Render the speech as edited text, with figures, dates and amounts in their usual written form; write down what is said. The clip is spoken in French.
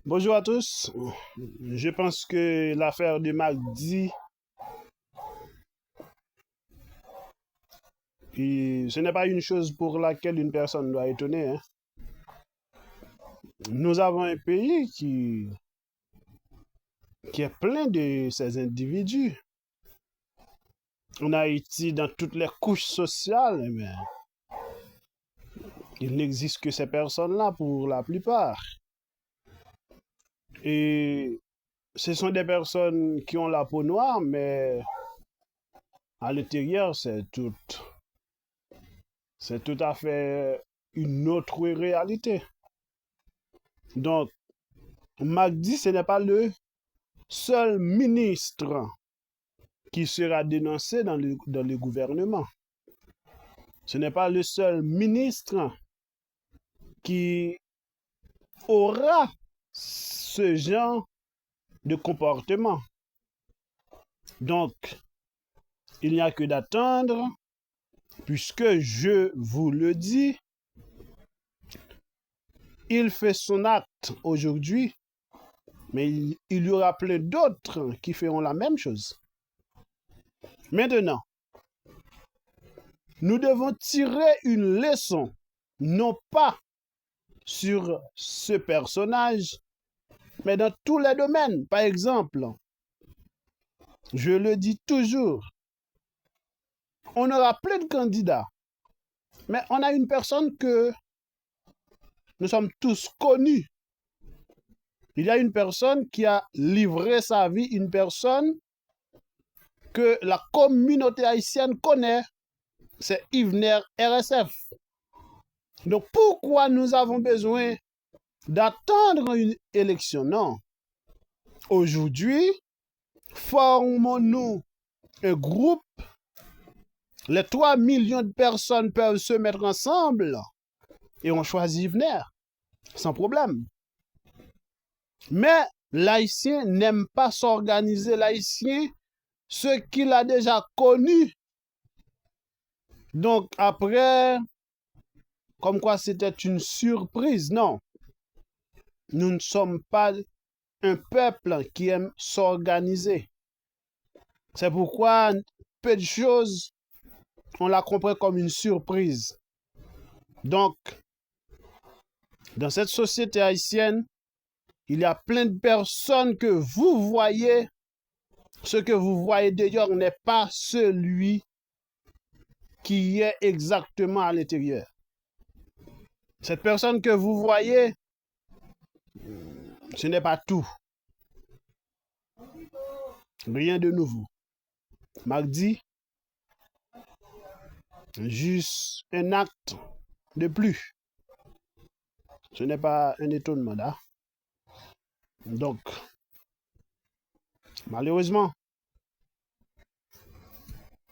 Bonjour à tous. Je pense que l'affaire de Magdi, ce n'est pas une chose pour laquelle une personne doit étonner, hein. Nous avons un pays qui est plein de ces individus. En Haïti, dans toutes les couches sociales, mais il n'existe que ces personnes-là pour la plupart. Et ce sont des personnes qui ont la peau noire, mais à l'intérieur, c'est tout à fait une autre réalité. Donc, Magdi, ce n'est pas le seul ministre qui sera dénoncé dans le gouvernement. Ce n'est pas le seul ministre qui aura ce genre de comportement. Donc, il n'y a que d'attendre, puisque je vous le dis, il fait son acte aujourd'hui, mais il y aura plein d'autres qui feront la même chose. Maintenant, nous devons tirer une leçon, non pas sur ce personnage, mais dans tous les domaines. Par exemple, je le dis toujours, on aura plein de candidats, mais on a une personne que nous sommes tous connus. Il y a une personne qui a livré sa vie, une personne que la communauté haïtienne connaît, c'est Yvener RSF. Donc pourquoi nous avons besoin d'attendre une élection? Non. Aujourd'hui, formons-nous un groupe. Les 3 millions de personnes peuvent se mettre ensemble et on choisit Yvener, sans problème. Mais l'haïtien n'aime pas s'organiser. L'haïtien, ce qu'il a déjà connu. Donc après, comme quoi c'était une surprise. Non, nous ne sommes pas un peuple qui aime s'organiser. C'est pourquoi peu de choses, on la comprend comme une surprise. Donc, dans cette société haïtienne, il y a plein de personnes que vous voyez. Ce que vous voyez d'ailleurs n'est pas celui qui est exactement à l'intérieur. Cette personne que vous voyez, ce n'est pas tout. Rien de nouveau. Magdi, juste un acte de plus. Ce n'est pas un étonnement là. Donc, malheureusement,